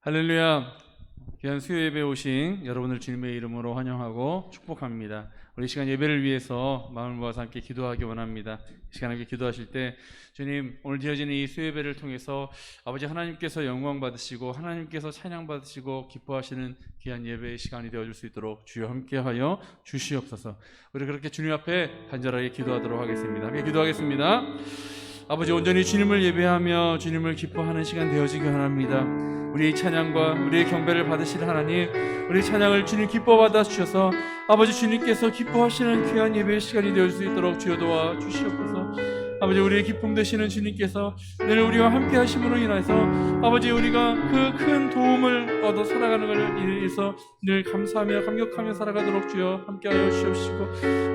할렐루야. 귀한 수요 예배 오신 여러분을 주님의 이름으로 환영하고 축복합니다. 우리 시간 예배를 위해서 마음을 모아서 함께 기도하기 원합니다. 이 시간 함께 기도하실 때 주님, 오늘 드려지는 이 수요 예배를 통해서 아버지 하나님께서 영광 받으시고 하나님께서 찬양 받으시고 기뻐하시는 귀한 예배의 시간이 되어줄 수 있도록 주여 함께하여 주시옵소서. 우리 그렇게 주님 앞에 간절하게 기도하도록 하겠습니다. 함께 기도하겠습니다. 아버지, 온전히 주님을 예배하며 주님을 기뻐하는 시간 되어지기 원합니다. 우리의 찬양과 우리의 경배를 받으실 하나님, 우리의 찬양을 주님 기뻐 받아 주셔서 아버지 주님께서 기뻐하시는 귀한 예배의 시간이 되어줄 수 있도록 주여 도와 주시옵소서. 아버지, 우리의 기쁨 되시는 주님께서 늘 우리와 함께 하심으로 인해서 아버지 우리가 그 큰 도움을 얻어 살아가는 것을 위해서 늘 감사하며 감격하며 살아가도록 주여 함께하여 주시옵시고,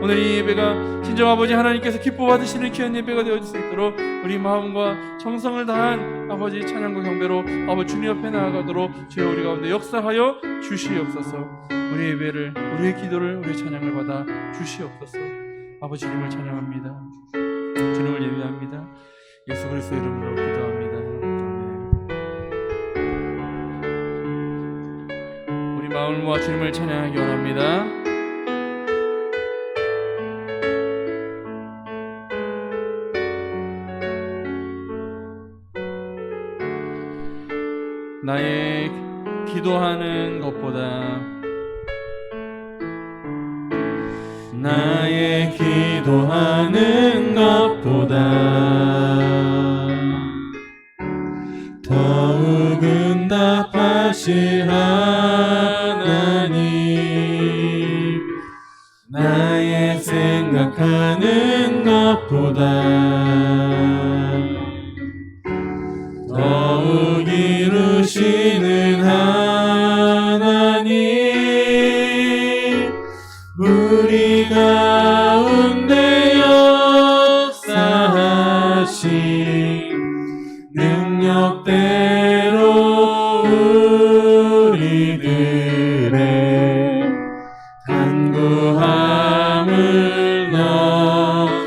오늘 이 예배가 진정 아버지 하나님께서 기뻐 받으시는 귀한 예배가 되어질 수 있도록 우리 마음과 정성을 다한 아버지 찬양과 경배로 아버지 주님 앞에 나아가도록 주여 우리 가운데 역사하여 주시옵소서. 우리의 예배를, 우리의 기도를, 우리의 찬양을 받아 주시옵소서. 아버지 주님을 찬양합니다. 주님을 예배합니다. 예수 그리스도 이름으로 기도합니다. 아멘. 우리 마음을 모아 주님을 찬양하기 원합니다. 나의 기도하는 것보다 나의 기도하는 것보다 더욱 응답하실 하나님, 나의 생각하는 것보다 더욱 이루시는 하나님, 우리 가운데 역사하신 능력대로 우리들의 간구함을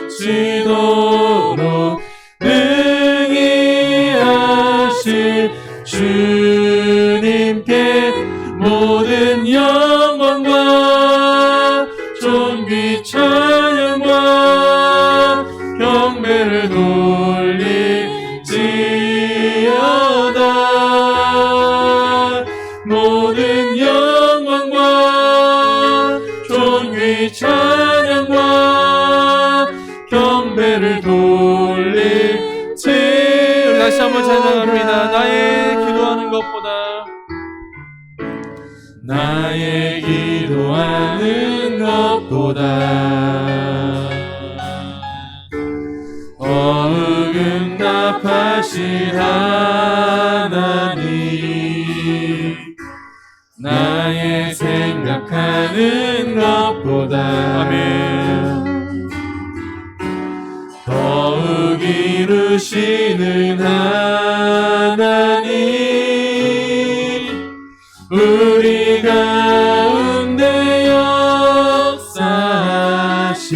넘치도록 능히 하실 주님께 모든 영광과 존귀 찬양과 경배를 돌릴지어다. 모든 영광과 존귀 찬양과 경배를 돌릴지. 다시 한번 찬양합니다. 나의 기도하는 것보다 나의 기도하는 것보다 더욱 응답하실 하나님, 나의 생각하는 것보다 아멘. 더욱 이루시는 하나님, 우리 가운데 역사하신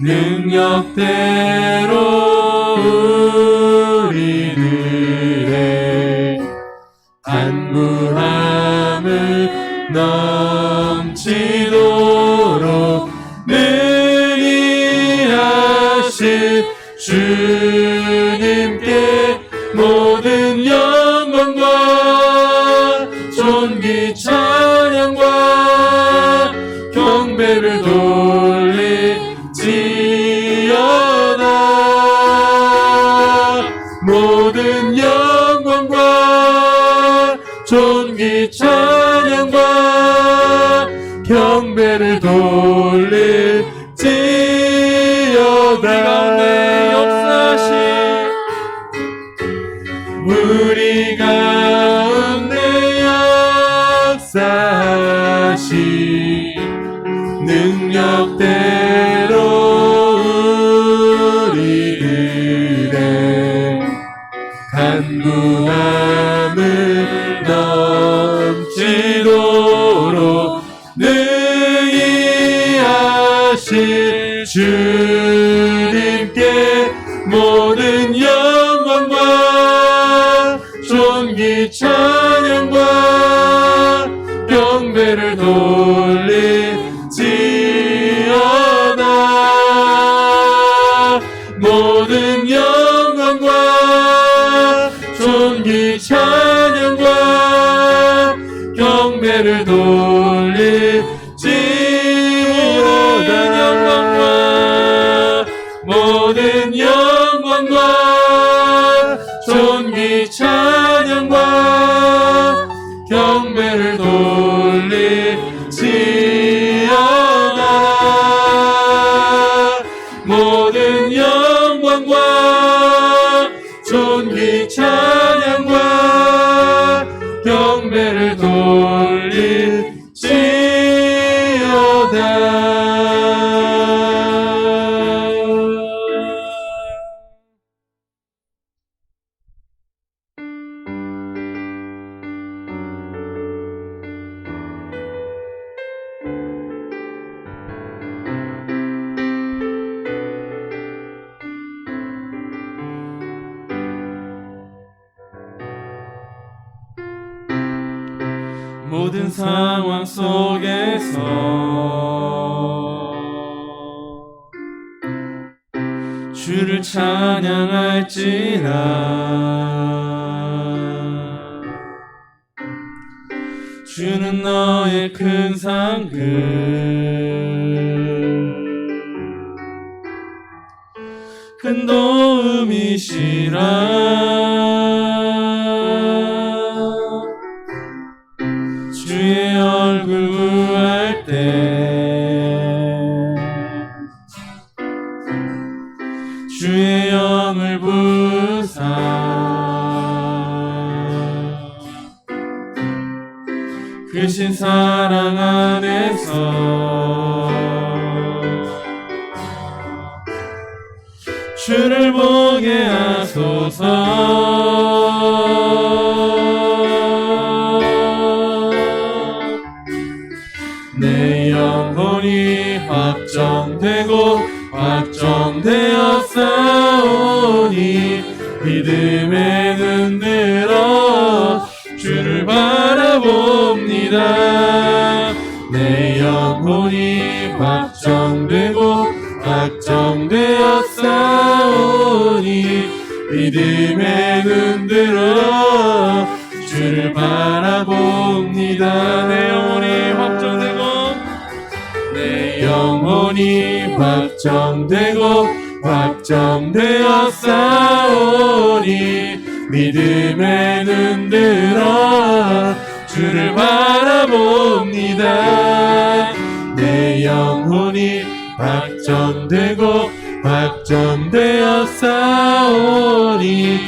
능력대로 우리들의 간구함을 넘치도록 능히 하실 주님께 모든 영광과 존귀 찬양과 경배를 돌릴지어다. 모든 영광과 존귀 찬양과 경배를 돌릴지어다. 우리 가운데 역사하신 능력대로 우리들의 간구함을 넘치도록 능히 하실 주님께 모든 영광과 존귀 찬양과 경배를 돌릴지어다. 모든 영광과 존귀 찬양과 경배를 돌릴지어다. 모든 영광과 존귀 찬양과 경배를 돌릴지어다. 모든 영광과 존귀 찬양과 경배를 돌릴지어다. 모든 상황 속에서 주를 찬양할지라. 주는 너의 큰 상급, 큰 도움이시라. 주의 얼굴 구할 때 주의 영을 부으사 크신 사랑 안에서 주를 보게 하소서. 내 영혼이 확정되고 확정되었사오니 믿음에 눈 들어 주를 바라봅니다. 내 영혼이 확정되고 확정되었사오니 믿음에 눈 들어 주를 바라봅니다. 내 영혼이 확정되고 내 영혼이 확정되고 확정되었사오니 믿음에 눈 들어 주를 바라봅니다. 내 영혼이 확정되고 확정되었사오니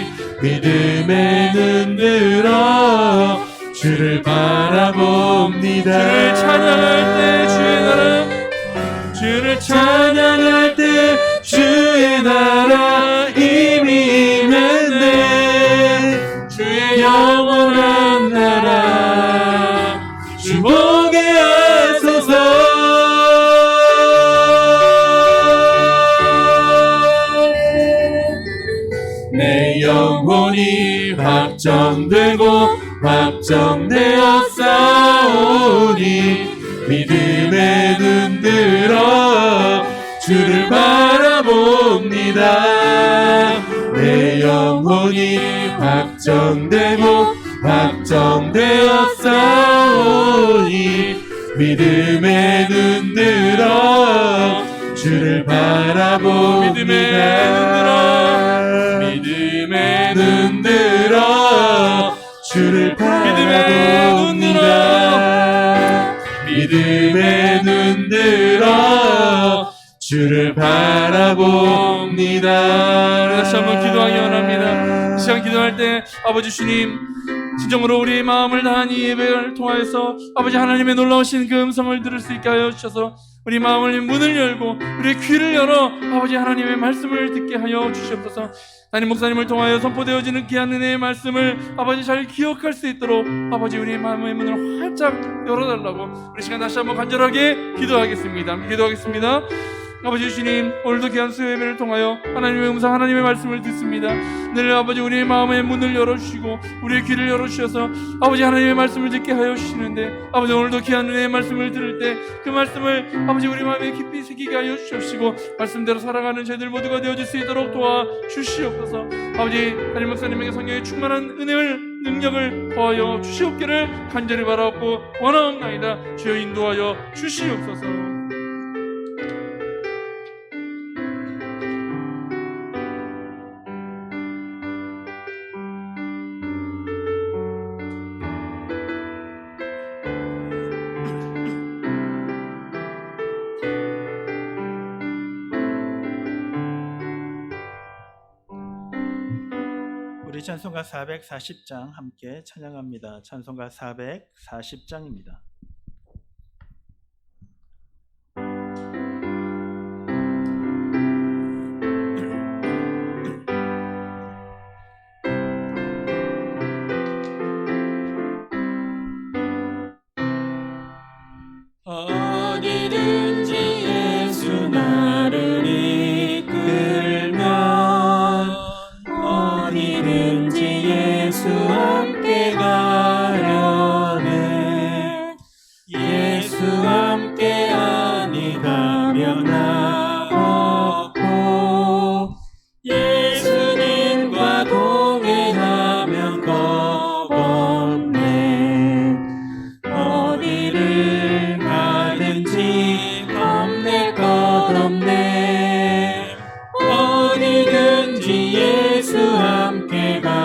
믿음에 눈 들어 주를 바라봅니다. 주를 찬양할 때 주의 나라 이미 임했네. 주의 영원한 나라 주 보게 하소서. 내 영혼이 확정되고 확정되었사오니 믿음에 눈 들어 주를 바라봅니다. 내 영혼이 확정되고 확정되었사오니 믿음에 눈 들어 주를 바라봅니다. 믿음에 눈 들어 주를 바라봅니다. 믿음에 눈 들어 주를 바라봅니다. 다시 한번 기도하기 원합니다. 시간 기도할 때 아버지 주님, 진정으로 우리의 마음을 다한 이 예배를 통하여서 아버지 하나님의 놀라우신 그 음성을 들을 수 있게 하여 주셔서 우리 마음을 문을 열고 우리의 귀를 열어 아버지 하나님의 말씀을 듣게 하여 주시옵소서. 담임 목사님을 통하여 선포되어지는 귀한 은혜의 말씀을 아버지 잘 기억할 수 있도록 아버지 우리의 마음의 문을 활짝 열어달라고 우리 시간 다시 한번 간절하게 기도하겠습니다. 기도하겠습니다. 아버지 주님, 오늘도 귀한 수요 예배를 통하여 하나님의 음성, 하나님의 말씀을 듣습니다. 늘 아버지 우리의 마음의 문을 열어주시고 우리의 귀를 열어주셔서 아버지 하나님의 말씀을 듣게 하여 주시는데, 아버지 오늘도 귀한 은혜의 말씀을 들을 때 그 말씀을 아버지 우리 마음에 깊이 새기게 하여 주시옵시고 말씀대로 살아가는 저희들 모두가 되어질 수 있도록 도와주시옵소서. 아버지 담임 목사님에게 성령의 충만한 은혜를, 능력을 더하여 주시옵기를 간절히 바라옵고 원하옵나이다. 주여 인도하여 주시옵소서. 우리 찬송가 440장 함께 찬양합니다. 찬송가 440장입니다. 어디든지 예수 나를 이끌면 어디든지 예수 함께 가려네. 예수 함께 아니 가면 나 없고 예수님과 동행하면 겁 없네. 어디를 가든지 겁낼 것 없네. 어디든지 예수 함께 가려네.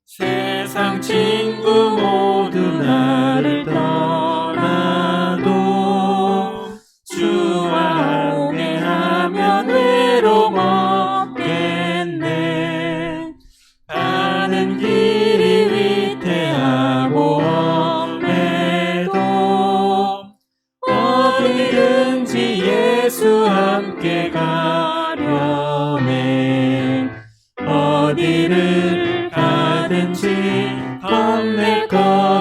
세상 친구 모두 나를 떠나도 주와 함께하면 외로움 없겠네. 가는 길이 위태하고 험해도 어디든지 예수 함께 가려네. 어디를 가든지 겁낼 것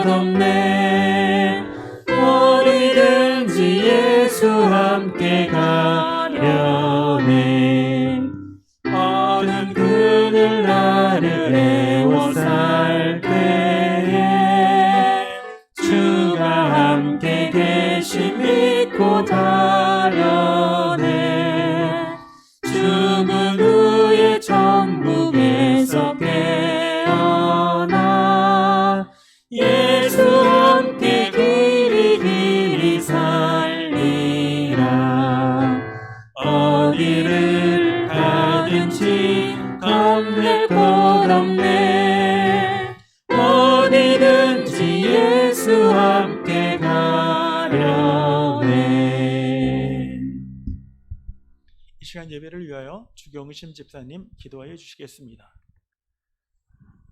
없네. 어디든지 예수 함께 가려네. 어두운 그늘 나를 에워쌀 때에 주가 함께 계심 믿고 가려네. 죽은 후에 천국에서 깨어나 예수 함께 길이 살리라. 어디를 가든지 겁낼 것 없네. 어디든지 예수 함께 가려네. 이 시간 예배를 위하여 주경심 집사님 기도하여 주시겠습니다.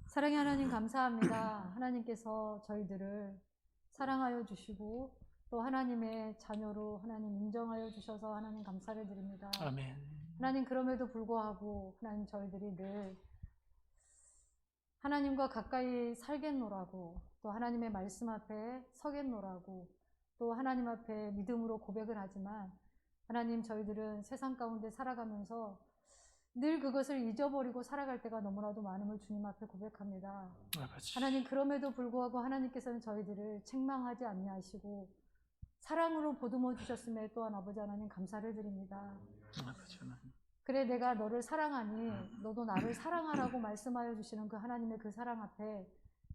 사랑의 하나님 감사합니다. 하나님께서 저희들을 사랑하여 주시고 또 하나님의 자녀로 하나님 인정하여 주셔서 하나님 감사를 드립니다. 아멘. 하나님 그럼에도 불구하고 하나님 저희들이 늘 하나님과 가까이 살겠노라고 또 하나님의 말씀 앞에 서겠노라고 또 하나님 앞에 믿음으로 고백을 하지만 하나님 저희들은 세상 가운데 살아가면서 늘 그것을 잊어버리고 살아갈 때가 너무나도 많음을 주님 앞에 고백합니다. 아버지. 하나님 그럼에도 불구하고 하나님께서는 저희들을 책망하지 아니하시고 사랑으로 보듬어 주셨음에 또한 아버지 하나님 감사를 드립니다. 아버지 하나님. 그래 내가 너를 사랑하니 너도 나를 사랑하라고 말씀하여 주시는 그 하나님의 그 사랑 앞에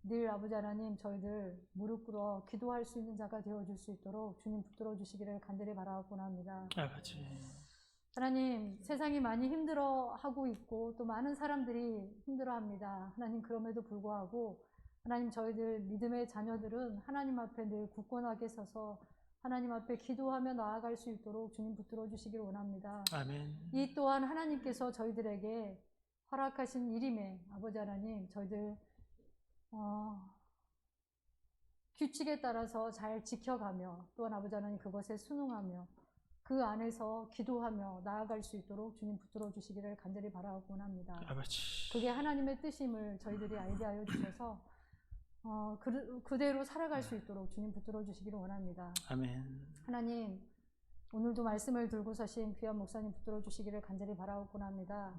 늘 아버지 하나님 저희들 무릎 꿇어 기도할 수 있는 자가 되어줄 수 있도록 주님 붙들어 주시기를 간절히 바라옵고나 합니다. 아버지. 하나님 세상이 많이 힘들어하고 있고 또 많은 사람들이 힘들어합니다. 하나님 그럼에도 불구하고 하나님 저희들 믿음의 자녀들은 하나님 앞에 늘 굳건하게 서서 하나님 앞에 기도하며 나아갈 수 있도록 주님 붙들어 주시길 원합니다. 아멘. 이 또한 하나님께서 저희들에게 허락하신 일임에 아버지 하나님 저희들 규칙에 따라서 잘 지켜가며 또한 아버지 하나님 그것에 순응하며 그 안에서 기도하며 나아갈 수 있도록 주님 붙들어 주시기를 간절히 바라곤 합니다. 아버지. 그게 하나님의 뜻임을 저희들이 알게 하여 주셔서 그대로 살아갈 수 있도록 주님 붙들어 주시기를 원합니다. 아멘. 하나님 오늘도 말씀을 들고 서신 귀한 목사님 붙들어 주시기를 간절히 바라옵곤 합니다.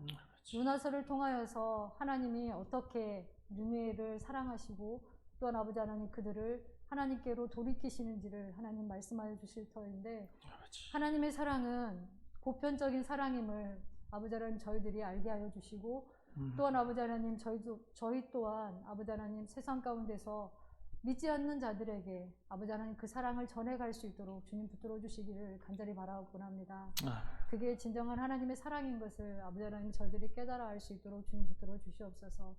요나서를 통하여서 하나님이 어떻게 니느웨를 사랑하시고 또한 아버지 하나님 그들을 하나님께로 돌이키시는지를 하나님 말씀하여 주실 터인데, 하나님의 사랑은 보편적인 사랑임을 아버지 하나님 저희들이 알게 하여 주시고, 또한 아버지 하나님 저희 또한 아버지 하나님 세상 가운데서 믿지 않는 자들에게 아버지 하나님 그 사랑을 전해갈 수 있도록 주님 붙들어 주시기를 간절히 바라옵곤 합니다. 그게 진정한 하나님의 사랑인 것을 아버지 하나님 저희들이 깨달아 알 수 있도록 주님 붙들어 주시옵소서.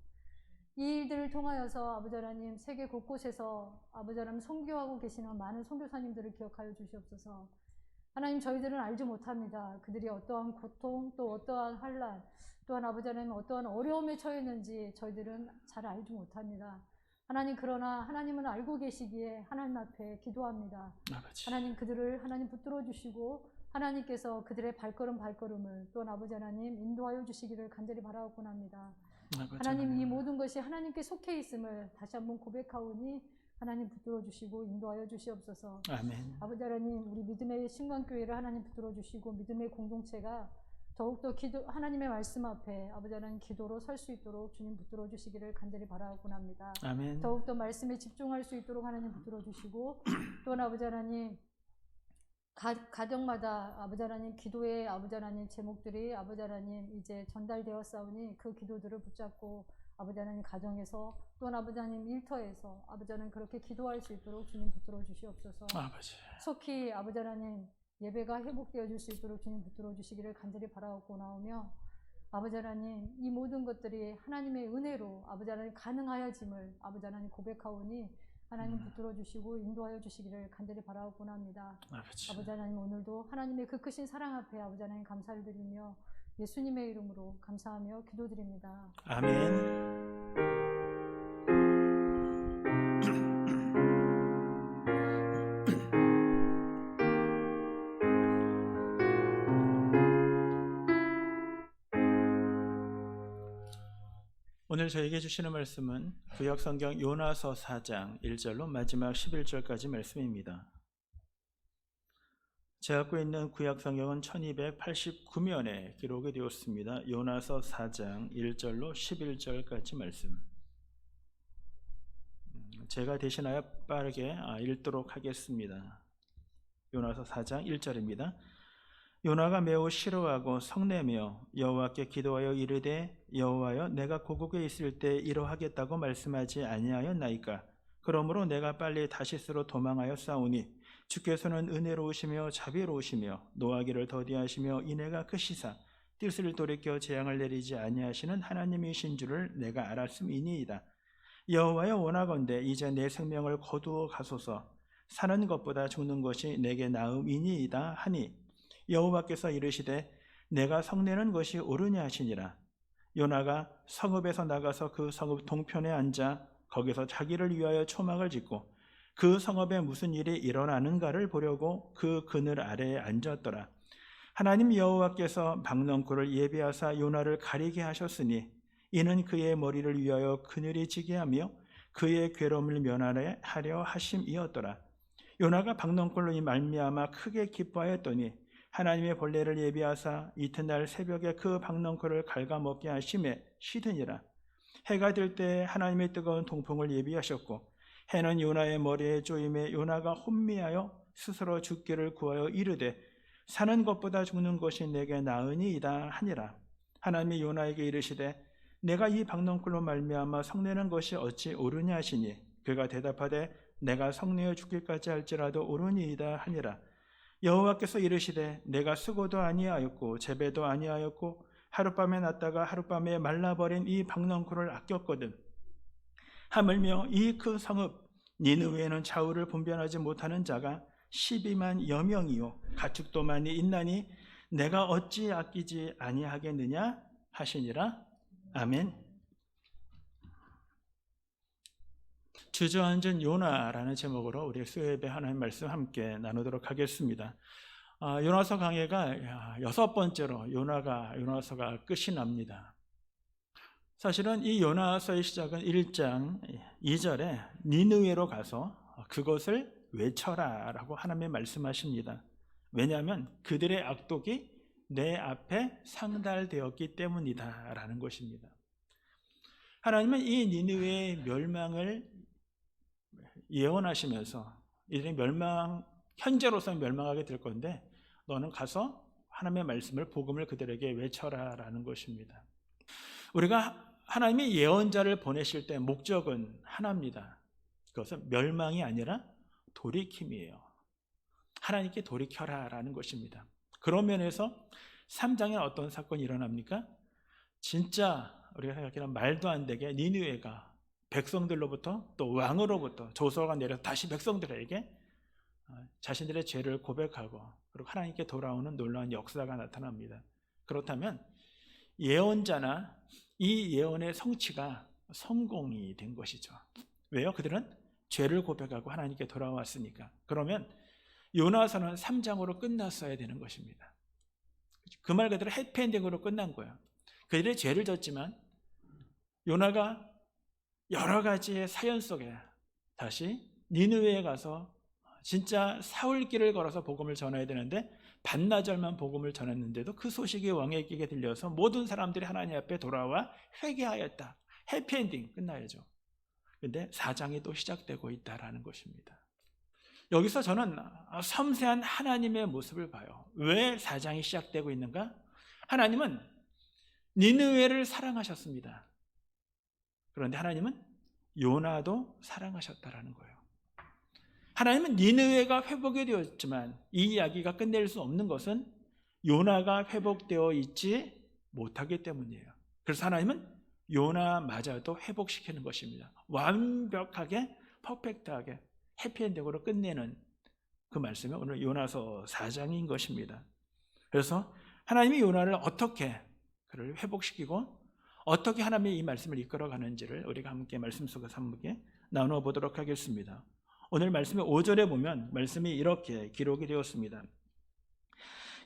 이 일들을 통하여서 아버지 하나님 세계 곳곳에서 아버지 하나님 선교하고 계시는 많은 선교사님들을 기억하여 주시옵소서. 하나님 저희들은 알지 못합니다. 그들이 어떠한 고통 또 어떠한 환난 또한 아버지 하나님 어떠한 어려움에 처했는지 저희들은 잘 알지 못합니다. 하나님 그러나 하나님은 알고 계시기에 하나님 앞에 기도합니다. 아버지. 하나님 그들을 하나님 붙들어 주시고 하나님께서 그들의 발걸음을 또한 아버지 하나님 인도하여 주시기를 간절히 바라옵곤 합니다. 하나님 이 모든 것이 하나님께 속해 있음을 다시 한번 고백하오니 하나님 붙들어 주시고 인도하여 주시옵소서. 아멘. 아버지 하나님 우리 믿음의 신광교회를 하나님 붙들어 주시고 믿음의 공동체가 더욱더 하나님의 말씀 앞에 아버지 하나님 기도로 설 수 있도록 주님 붙들어 주시기를 간절히 바라옵곤 합니다. 아멘. 더욱더 말씀에 집중할 수 있도록 하나님 붙들어 주시고 또한 아버지 하나님 가정마다 아버지 하나님 기도의 아버지 하나님 제목들이 아버지 하나님 이제 전달되었사오니 그 기도들을 붙잡고 아버지 하나님 가정에서 또한 아버지 하나님 일터에서 아버지 하나님 그렇게 기도할 수 있도록 주님 붙들어 주시옵소서. 아버지. 속히 아버지 하나님 예배가 회복되어질 수 있도록 주님 붙들어 주시기를 간절히 바라옵고 나오며 아버지 하나님 이 모든 것들이 하나님의 은혜로 아버지 하나님 가능하여짐을 아버지 하나님 고백하오니 하나님 붙들어 주시고 인도하여 주시기를 간절히 바라옵곤 합니다. 아버지. 아버지 하나님 오늘도 하나님의 그 크신 사랑 앞에 아버지 하나님 감사를 드리며 예수님의 이름으로 감사하며 기도드립니다. 아멘. 오늘 저에게 주시는 말씀은 구약성경 요나서 4장 1절로 마지막 11절까지 말씀입니다. 제가 갖고 있는 구약성경은 1289면에 기록이 되었습니다. 요나서 4장 1절로 11절까지 말씀. 제가 대신하여 빠르게 읽도록 하겠습니다. 요나서 4장 1절입니다. 요나가 매우 싫어하고 성내며 여호와께 기도하여 이르되 여호와여 내가 고국에 있을 때 이러하겠다고 말씀하지 아니하였나이까. 그러므로 내가 빨리 다시스로 도망하여 싸우니 주께서는 은혜로우시며 자비로우시며 노하기를 더디하시며 인애가 크시사 뜻을 돌이켜 재앙을 내리지 아니하시는 하나님이신 줄을 내가 알았음이니이다. 여호와여 원하건대 이제 내 생명을 거두어 가소서. 사는 것보다 죽는 것이 내게 나음이니이다 하니 여호와께서 이르시되 내가 성내는 것이 옳으냐 하시니라. 요나가 성읍에서 나가서 그 성읍 동편에 앉아 거기서 자기를 위하여 초막을 짓고 그 성읍에 무슨 일이 일어나는가를 보려고 그 그늘 아래에 앉았더라. 하나님 여호와께서 박넝쿨을 예비하사 요나를 가리게 하셨으니 이는 그의 머리를 위하여 그늘이 지게 하며 그의 괴로움을 면하려 하심이었더라. 요나가 박넝쿨로 말미암아 크게 기뻐하였더니 하나님의 벌레를 예비하사 이튿날 새벽에 그 박넝쿨을 갉아먹게 하심에 쉬드니라. 해가 들 때 하나님의 뜨거운 동풍을 예비하셨고 해는 요나의 머리에 쪼임에 요나가 혼미하여 스스로 죽기를 구하여 이르되 사는 것보다 죽는 것이 내게 나으니이다 하니라. 하나님이 요나에게 이르시되 내가 이 박넝쿨로 말미암아 성내는 것이 어찌 옳으냐 하시니 그가 대답하되 내가 성내어 죽기까지 할지라도 옳으니이다 하니라. 여호와께서 이르시되 내가 수고도 아니하였고 재배도 아니하였고 하룻밤에 났다가 하룻밤에 말라버린 이 박넝쿨을 아꼈거든. 하물며 이 그 성읍 니느웨에는 좌우를 분별하지 못하는 자가 12만 여명이요 가축도 많이 있나니 내가 어찌 아끼지 아니하겠느냐 하시니라. 아멘. 주저앉은 요나라는 제목으로 우리 수요예배 하나님 말씀 함께 나누도록 하겠습니다. 요나서 강해가 6번째로 요나서가 끝이 납니다. 사실은 이 요나서의 시작은 1장 2절에 니느웨로 가서 그것을 외쳐라 라고 하나님이 말씀하십니다. 왜냐하면 그들의 악독이 내 앞에 상달되었기 때문이다라는 것입니다. 하나님은 이 니느웨의 멸망을 예언하시면서 이들이 현재로서는 멸망하게 될 건데 너는 가서 하나님의 말씀을, 복음을 그들에게 외쳐라라는 것입니다. 우리가 하나님이 예언자를 보내실 때 목적은 하나입니다. 그것은 멸망이 아니라 돌이킴이에요. 하나님께 돌이켜라라는 것입니다. 그런 면에서 3장에 어떤 사건이 일어납니까? 진짜 우리가 생각하는 말도 안 되게 니느웨가 백성들로부터 또 왕으로부터 조서가 내려서 다시 백성들에게 자신들의 죄를 고백하고 그리고 하나님께 돌아오는 놀라운 역사가 나타납니다. 그렇다면 예언자나 이 예언의 성취가 성공이 된 것이죠. 왜요? 그들은 죄를 고백하고 하나님께 돌아왔으니까. 그러면 요나서는 3장으로 끝났어야 되는 것입니다. 그 말 그대로 해피엔딩으로 끝난 거예요. 그들이 죄를 졌지만 요나가 여러 가지의 사연 속에 다시 니느웨에 가서 진짜 사흘길을 걸어서 복음을 전해야 되는데 반나절만 복음을 전했는데도 그 소식이 왕에게 들려서 모든 사람들이 하나님 앞에 돌아와 회개하였다. 해피엔딩 끝나야죠. 근데 4장이 또 시작되고 있다라는 것입니다. 여기서 저는 섬세한 하나님의 모습을 봐요. 왜 4장이 시작되고 있는가? 하나님은 니느웨를 사랑하셨습니다. 그런데 하나님은 요나도 사랑하셨다라는 거예요. 하나님은 니느웨가 회복이 되었지만 이 이야기가 끝낼 수 없는 것은 요나가 회복되어 있지 못하기 때문이에요. 그래서 하나님은 요나마저도 회복시키는 것입니다. 완벽하게 퍼펙트하게 해피엔딩으로 끝내는 그 말씀이 오늘 요나서 4장인 것입니다. 그래서 하나님이 요나를 어떻게 그를 회복시키고 어떻게 하나님의 이 말씀을 이끌어가는지를 우리가 함께 말씀 속에서 함께 나누어 보도록 하겠습니다. 오늘 말씀의 5절에 보면 말씀이 이렇게 기록이 되었습니다.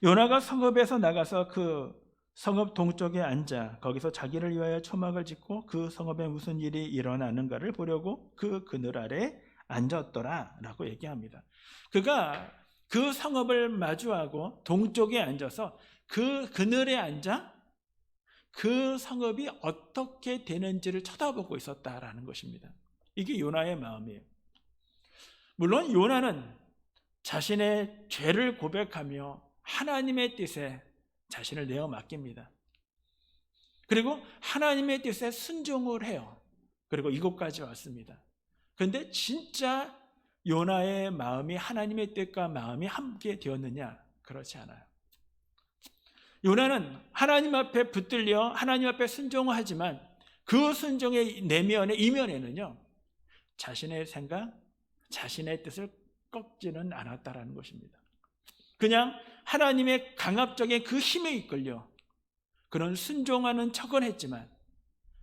요나가 성읍에서 나가서 그 성읍 동쪽에 앉아 거기서 자기를 위하여 초막을 짓고 그 성읍에 무슨 일이 일어나는가를 보려고 그 그늘 아래 앉았더라 라고 얘기합니다. 그가 그 성읍을 마주하고 동쪽에 앉아서 그 그늘에 앉아 그 성읍이 어떻게 되는지를 쳐다보고 있었다라는 것입니다. 이게 요나의 마음이에요. 물론 요나는 자신의 죄를 고백하며 하나님의 뜻에 자신을 내어 맡깁니다. 그리고 하나님의 뜻에 순종을 해요. 그리고 이곳까지 왔습니다. 그런데 진짜 요나의 마음이 하나님의 뜻과 마음이 함께 되었느냐? 그렇지 않아요. 요나는 하나님 앞에 붙들려 하나님 앞에 순종하지만 그 순종의 내면에 이면에는요 자신의 생각, 자신의 뜻을 꺾지는 않았다라는 것입니다. 그냥 하나님의 강압적인 그 힘에 이끌려 그런 순종하는 척은 했지만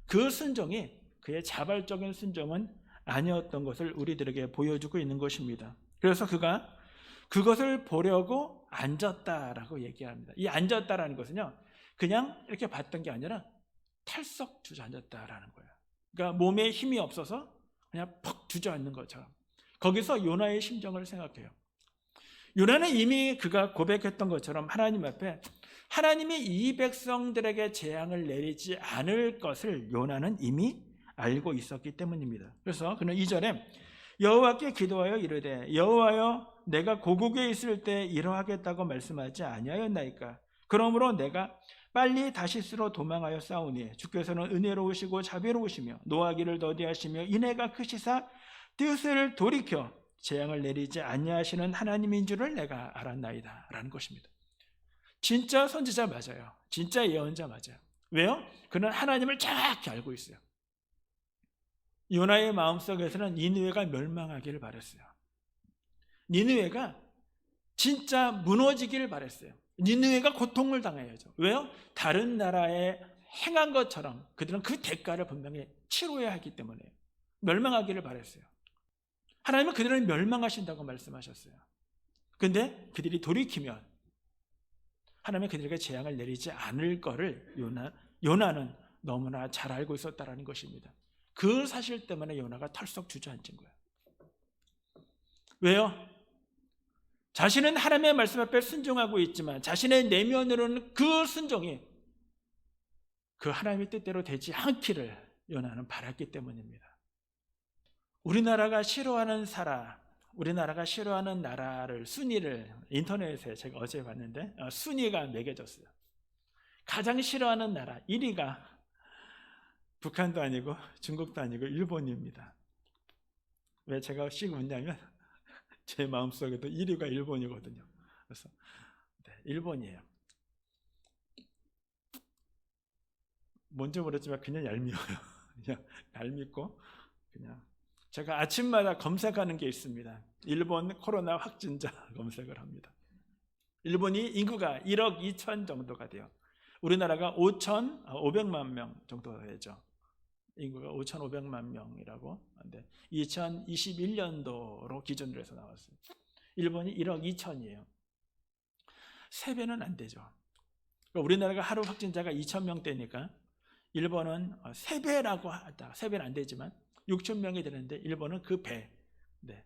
그 순종이 그의 자발적인 순종은 아니었던 것을 우리들에게 보여주고 있는 것입니다. 그래서 그가 그것을 보려고 앉았다라고 얘기합니다. 이 앉았다라는 것은요 그냥 이렇게 봤던 게 아니라 털썩 주저앉았다라는 거예요. 그러니까 몸에 힘이 없어서 그냥 퍽 주저앉는 것처럼. 거기서 요나의 심정을 생각해요. 요나는 이미 그가 고백했던 것처럼 하나님 앞에 하나님이 이 백성들에게 재앙을 내리지 않을 것을 요나는 이미 알고 있었기 때문입니다. 그래서 그는 2절에 여호와께 기도하여 이르되 여호와여 내가 고국에 있을 때 이러하겠다고 말씀하지 아니하였나이까. 그러므로 내가 빨리 다시스로 도망하여 싸우니 주께서는 은혜로우시고 자비로우시며 노하기를 더디하시며 인애가 크시사 뜻을 돌이켜 재앙을 내리지 아니하시는 하나님인 줄을 내가 알았나이다 라는 것입니다. 진짜 선지자 맞아요. 진짜 예언자 맞아요. 왜요? 그는 하나님을 정확히 알고 있어요. 요나의 마음속에서는 니느웨가 멸망하기를 바랬어요. 니느웨가 진짜 무너지기를 바랬어요. 니느웨가 고통을 당해야죠. 왜요? 다른 나라에 행한 것처럼 그들은 그 대가를 분명히 치러야 하기 때문에 멸망하기를 바랬어요. 하나님은 그들을 멸망하신다고 말씀하셨어요. 그런데 그들이 돌이키면 하나님은 그들에게 재앙을 내리지 않을 거를 요나는 너무나 잘 알고 있었다는 것입니다. 그 사실 때문에 요나가 털썩 주저앉은 거예요. 왜요? 자신은 하나님의 말씀 앞에 순종하고 있지만 자신의 내면으로는 그 순종이 그 하나님의 뜻대로 되지 않기를 요나는 바랐기 때문입니다. 우리나라가 싫어하는 나라를 순위를 인터넷에 제가 어제 봤는데 순위가 매겨졌어요. 가장 싫어하는 나라 1위가 북한도 아니고 중국도 아니고 일본입니다. 왜 제가 씩 웃냐면 제 마음속에도 1위가 일본이거든요. 그래서 네, 일본이에요. 뭔지 모르지만 그냥 얄미워요. 그냥 얄밉고 그냥 제가 아침마다 검색하는 게 있습니다. 일본 코로나 확진자 검색을 합니다. 일본이 인구가 1억 2천 정도가 돼요. 우리나라가 500만 명 정도 되죠. 인구가 5,500만 명이라고 하는데 2021년도로 기준으로 해서 나왔어요. 일본이 1억 2천이에요. 3배는 안 되죠. 그러니까 우리나라가 하루 확진자가 2,000명대니까 일본은 3배라고 하다. 3배는 안 되지만 6,000명이 되는데 일본은 그 배. 네.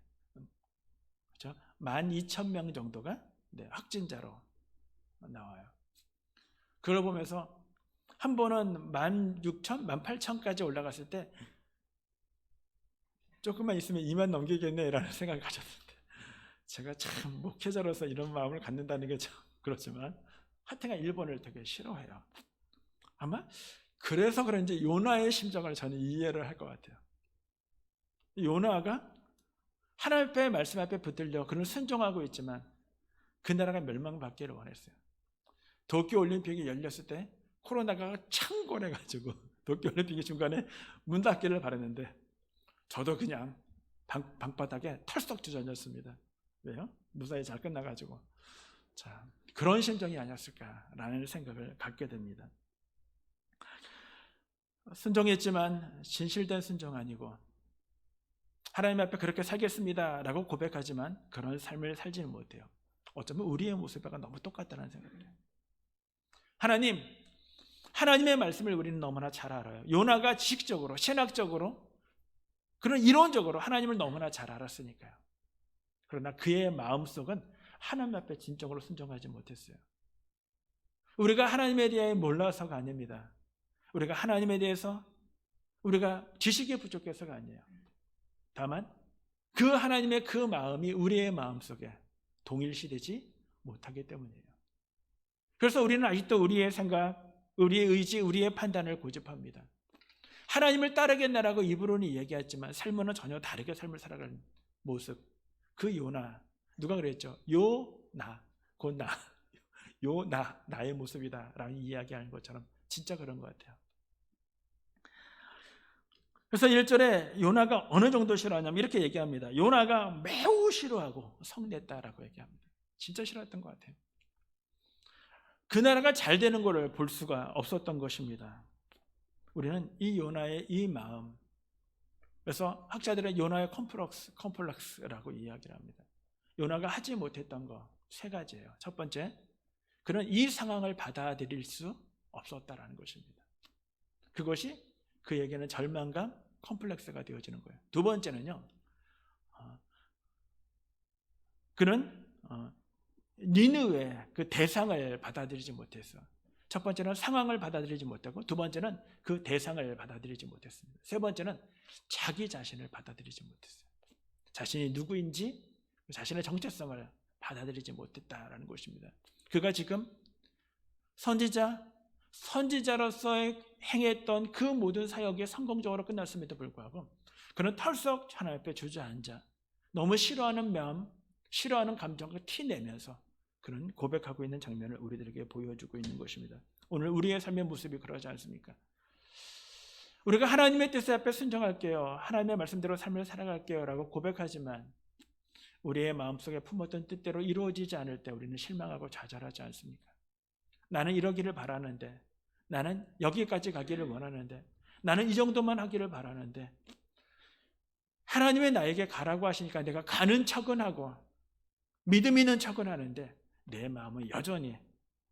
그렇죠? 12,000명 정도가 네, 확진자로 나와요. 그걸 보면서 한 번은 16,000, 18,000까지 올라갔을 때 조금만 있으면 2만 넘기겠네라는 생각을 가졌는데 제가 참 목회자로서 이런 마음을 갖는다는 게 참 그렇지만 하여튼간 일본을 되게 싫어해요. 아마 그래서 그런지 요나의 심정을 저는 이해를 할 것 같아요. 요나가 하나님 앞에 말씀 앞에 붙들려 그는 순종하고 있지만 그 나라가 멸망받기를 원했어요. 도쿄올림픽이 열렸을 때 코로나가 창궐해가지고 도쿄올림픽이 중간에 문 닫기를 바랐는데 저도 그냥 방바닥에 털썩 주저앉았습니다. 왜요? 무사히 잘 끝나가지고. 자, 그런 심정이 아니었을까라는 생각을 갖게 됩니다. 순종했지만 진실된 순종 아니고 하나님 앞에 그렇게 살겠습니다라고 고백하지만 그런 삶을 살지는 못해요. 어쩌면 우리의 모습과 너무 똑같다는 생각을 해요. 하나님의 말씀을 우리는 너무나 잘 알아요. 요나가 지식적으로, 신학적으로, 그런 이론적으로 하나님을 너무나 잘 알았으니까요. 그러나 그의 마음속은 하나님 앞에 진정으로 순종하지 못했어요. 우리가 하나님에 대해 몰라서가 아닙니다. 우리가 하나님에 대해서 우리가 지식이 부족해서가 아니에요. 다만 그 하나님의 그 마음이 우리의 마음속에 동일시되지 못하기 때문이에요. 그래서 우리는 아직도 우리의 생각, 우리의 의지, 우리의 판단을 고집합니다. 하나님을 따르겠나라고 입으로는 얘기했지만 삶으로는 전혀 다르게 삶을 살아가는 모습. 그 요나, 누가 그랬죠? 요나, 곧 나, 요나, 나의 모습이다 라고 이야기하는 것처럼 진짜 그런 것 같아요. 그래서 1절에 요나가 어느 정도 싫어하냐면 이렇게 얘기합니다. 요나가 매우 싫어하고 성냈다라고 얘기합니다. 진짜 싫어했던 것 같아요. 그 나라가 잘 되는 것을 볼 수가 없었던 것입니다. 우리는 이 요나의 이 마음, 그래서 학자들은 요나의 컴플렉스라고 이야기를 합니다. 요나가 하지 못했던 거 3가지예요. 첫 번째, 그는 이 상황을 받아들일 수 없었다라는 것입니다. 그것이 그에게는 절망감, 컴플렉스가 되어지는 거예요. 두 번째는요, 그는 니느웨 그 대상을 받아들이지 못했어요. 첫 번째는 상황을 받아들이지 못하고 두 번째는 그 대상을 받아들이지 못했습니다. 세 번째는 자기 자신을 받아들이지 못했어요. 자신이 누구인지 자신의 정체성을 받아들이지 못했다라는 것입니다. 그가 지금 선지자로서 행했던 그 모든 사역이 성공적으로 끝났음에도 불구하고 그는 털썩 하나님 앞에 주저앉아 너무 싫어하는 마음, 싫어하는 감정을 티내면서 그는 고백하고 있는 장면을 우리들에게 보여주고 있는 것입니다. 오늘 우리의 삶의 모습이 그러지 않습니까? 우리가 하나님의 뜻 앞에 순종할게요, 하나님의 말씀대로 삶을 살아갈게요 라고 고백하지만 우리의 마음속에 품었던 뜻대로 이루어지지 않을 때 우리는 실망하고 좌절하지 않습니까? 나는 이러기를 바라는데, 나는 여기까지 가기를 원하는데, 나는 이 정도만 하기를 바라는데 하나님의 나에게 가라고 하시니까 내가 가는 척은 하고 믿음 있는 척은 하는데 내 마음은 여전히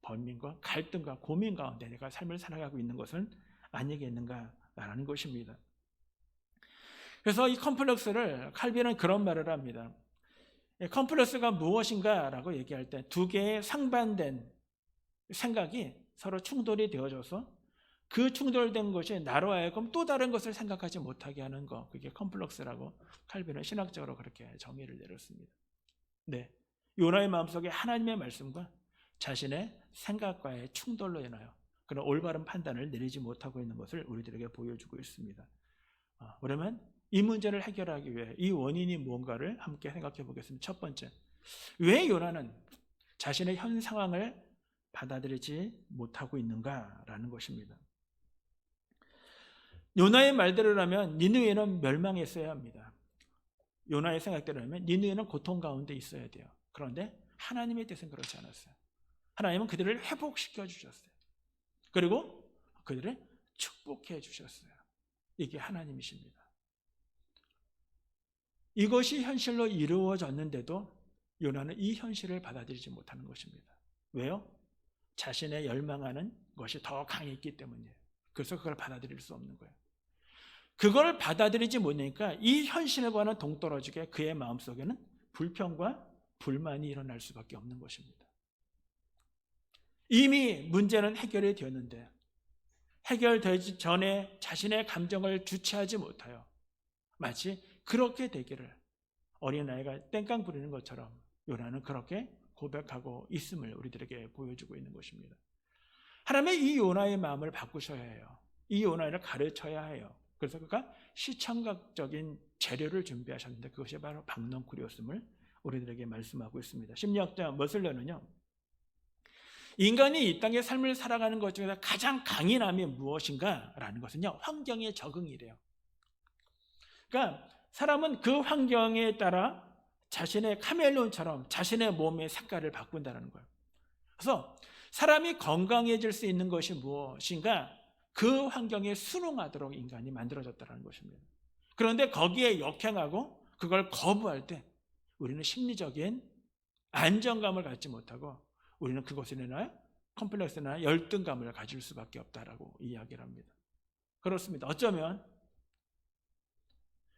번민과 갈등과 고민 가운데 내가 삶을 살아가고 있는 것은 아니겠는가라는 것입니다. 그래서 이 컴플렉스를 칼빈은 그런 말을 합니다. 컴플렉스가 무엇인가라고 얘기할 때 두 개의 상반된 생각이 서로 충돌이 되어져서 그 충돌된 것이 나로 하여금 또 다른 것을 생각하지 못하게 하는 것, 그게 컴플렉스라고 칼빈은 신학적으로 그렇게 정의를 내렸습니다. 네, 요나의 마음속에 하나님의 말씀과 자신의 생각과의 충돌로 인하여 그런 올바른 판단을 내리지 못하고 있는 것을 우리들에게 보여주고 있습니다. 그러면 이 문제를 해결하기 위해 이 원인이 뭔가를 함께 생각해 보겠습니다. 첫 번째, 왜 요나는 자신의 현 상황을 받아들이지 못하고 있는가라는 것입니다. 요나의 말대로라면 니느웨는 멸망했어야 합니다. 요나의 생각대로라면 니느웨는 고통 가운데 있어야 돼요. 그런데 하나님의 뜻은 그렇지 않았어요. 하나님은 그들을 회복시켜 주셨어요. 그리고 그들을 축복해 주셨어요. 이게 하나님이십니다. 이것이 현실로 이루어졌는데도 요나는 이 현실을 받아들이지 못하는 것입니다. 왜요? 자신의 열망하는 것이 더 강했기 때문이에요. 그래서 그걸 받아들일 수 없는 거예요. 그걸 받아들이지 못하니까 이 현실과는 동떨어지게 그의 마음속에는 불평과 불만이 일어날 수밖에 없는 것입니다. 이미 문제는 해결이 되었는데 해결되기 전에 자신의 감정을 주체하지 못하여 마치 그렇게 되기를 어린아이가 땡깡 부리는 것처럼 요나는 그렇게 고백하고 있음을 우리들에게 보여주고 있는 것입니다. 하나님의 이 요나의 마음을 바꾸셔야 해요. 이 요나를 가르쳐야 해요. 그래서 그가 시청각적인 재료를 준비하셨는데 그것이 바로 박넝쿨이었음을 우리들에게 말씀하고 있습니다. 심리학자 머슬러는요, 인간이 이 땅의 삶을 살아가는 것 중에서 가장 강인함이 무엇인가? 라는 것은요, 환경에 적응이래요. 그러니까 사람은 그 환경에 따라 자신의 카멜론처럼 자신의 몸의 색깔을 바꾼다는 거예요. 그래서 사람이 건강해질 수 있는 것이 무엇인가? 그 환경에 순응하도록 인간이 만들어졌다는 것입니다. 그런데 거기에 역행하고 그걸 거부할 때 우리는 심리적인 안정감을 갖지 못하고 우리는 그것을 인하여 컴플렉스나 열등감을 가질 수밖에 없다라고 이야기를 합니다. 그렇습니다. 어쩌면